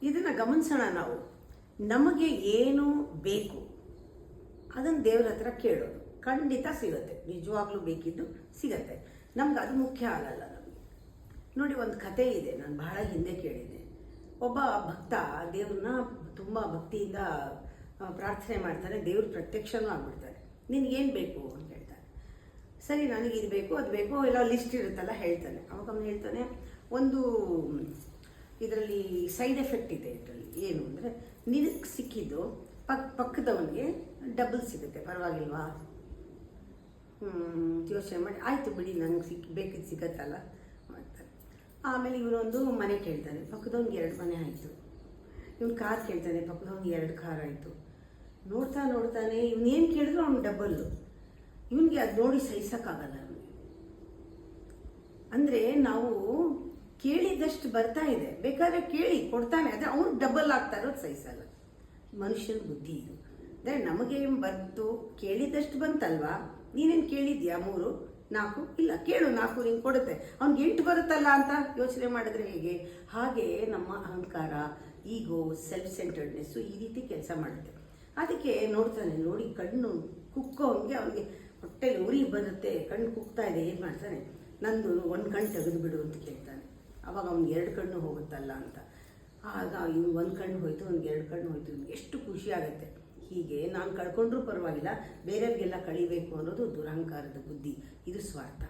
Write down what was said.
ಇದನ್ನು ಗಮನಿಸೋಣ ನಾವು. ನಮಗೆ ಏನು ಬೇಕು ಅದನ್ನು ದೇವ್ರ ಹತ್ರ ಕೇಳೋದು, ಖಂಡಿತ ಸಿಗುತ್ತೆ. ನಿಜವಾಗ್ಲೂ ಬೇಕಿದ್ದು ಸಿಗತ್ತೆ. ನಮ್ಗೆ ಅದು ಮುಖ್ಯ ಆಗಲ್ಲ ನಮಗೆ. ನೋಡಿ, ಒಂದು ಕತೆ ಇದೆ, ನಾನು ಬಹಳ ಹಿಂದೆ ಕೇಳಿದ್ದೆ. ಒಬ್ಬ ಭಕ್ತ ದೇವ್ರನ್ನ ತುಂಬ ಭಕ್ತಿಯಿಂದ ಪ್ರಾರ್ಥನೆ ಮಾಡ್ತಾನೆ. ದೇವ್ರ ಪ್ರತ್ಯಕ್ಷನೂ ಆಗ್ಬಿಡ್ತಾರೆ. ನಿನಗೇನು ಬೇಕು ಅಂತ ಹೇಳ್ತಾನೆ. ಸರಿ, ನನಗೆ ಇದು ಬೇಕು ಅದು ಬೇಕು ಎಲ್ಲ ಲಿಸ್ಟ್ ಇರುತ್ತಲ್ಲ ಹೇಳ್ತಾನೆ. ಅವಾಗ ಅವನು ಹೇಳ್ತಾನೆ, ಒಂದು ಇದರಲ್ಲಿ ಸೈಡ್ ಎಫೆಕ್ಟ್ ಇದೆ. ಇದರಲ್ಲಿ ಏನು ಅಂದರೆ, ನಿನಗೆ ಸಿಕ್ಕಿದ್ದು ಪಕ್ಕದವನಿಗೆ ಡಬಲ್ ಸಿಗುತ್ತೆ, ಪರವಾಗಿಲ್ವಾ? ಯೋಚನೆ ಮಾಡಿ, ಆಯಿತು ಬಿಡಿ, ನನಗೆ ಬೇಕಿದ್ದು ಸಿಗತ್ತಲ್ಲ ಮಾಡ್ತಾನೆ. ಆಮೇಲೆ ಇವನೊಂದು ಮನೆ ಕೇಳ್ತಾನೆ, ಪಕ್ಕದವನಿಗೆ 2 ಮನೆ ಆಯಿತು. ಇವನು ಕಾರ್ ಕೇಳ್ತಾನೆ, ಪಕ್ಕದವನಿಗೆ 2 ಕಾರ್ ಆಯಿತು. ನೋಡ್ತಾನೆ, ಇವನೇನು ಕೇಳಿದ್ರು ಅವ್ನು ಡಬಲ್ಲು. ಇವನಿಗೆ ಅದು ನೋಡಿ ಸಹಿಸೋಕ್ಕಾಗಲ್ಲ ಅವನಿಗೆ. ಅಂದರೆ ನಾವು ಕೇಳಿದಷ್ಟು ಬರ್ತಾ ಇದೆ, ಬೇಕಾದ್ರೆ ಕೇಳಿ ಕೊಡ್ತಾನೆ, ಆದರೆ ಅವ್ನು ಡಬಲ್ ಆಗ್ತಾ ಇರೋದು ಸಹಿಸಲ್ಲ. ಮನುಷ್ಯನ ಬುದ್ಧಿ ಇದು. ಅಂದರೆ ನಮಗೆ ಬಂತು, ಕೇಳಿದಷ್ಟು ಬಂತಲ್ವಾ, ನೀನೇನು ಕೇಳಿದ್ಯಾ 3 4 ಇಲ್ಲ, ಕೇಳು 4 ನಿಂಗೆ ಕೊಡುತ್ತೆ. ಅವ್ನಿಗೆ 8 ಬರುತ್ತಲ್ಲ ಅಂತ ಯೋಚನೆ ಮಾಡಿದ್ರೆ ಹೇಗೆ? ಹಾಗೆ ನಮ್ಮ ಅಹಂಕಾರ, ಈಗೋ, ಸೆಲ್ಫ್ ಸೆಂಟರ್ಡ್ನೆಸ್ಸು ಈ ರೀತಿ ಕೆಲಸ ಮಾಡುತ್ತೆ. ಅದಕ್ಕೆ ನೋಡ್ತಾನೆ, ನೋಡಿ ಕಣ್ಣು ಕುಕ್ಕೋಂಗೆ ಅವನಿಗೆ ಹೊಟ್ಟೆಲಿ ಉರಿ ಬರುತ್ತೆ, ಕಣ್ಣು ಕುಕ್ತಾ ಇದೆ. ಏನು ಮಾಡ್ತಾನೆ, ನಂದು 1 ಕಣ್ಣು ತೆಗೆದು ಬಿಡು ಅಂತ ಕೇಳ್ತಾನೆ. ಅವಾಗ ಅವ್ನಿಗೆ 2 ಕಣ್ಣು ಹೋಗುತ್ತಲ್ಲ ಅಂತ. ಆಗ ಇವ್ನು 1 ಕಣ್ಣು ಹೋಯ್ತು, ಅವ್ನಿಗೆ 2 ಕಣ್ಣು ಹೋಯ್ತು. ಇವ್ನಿಗೆ ಎಷ್ಟು ಖುಷಿ ಆಗುತ್ತೆ. ಹೀಗೆ ನಾನು ಕಳ್ಕೊಂಡ್ರೂ ಪರವಾಗಿಲ್ಲ, ಬೇರೆಯವ್ರಿಗೆಲ್ಲ ಕಳಿಬೇಕು ಅನ್ನೋದು ದುರಹಂಕಾರದ ಬುದ್ಧಿ. ಇದು ಸ್ವಾರ್ಥ.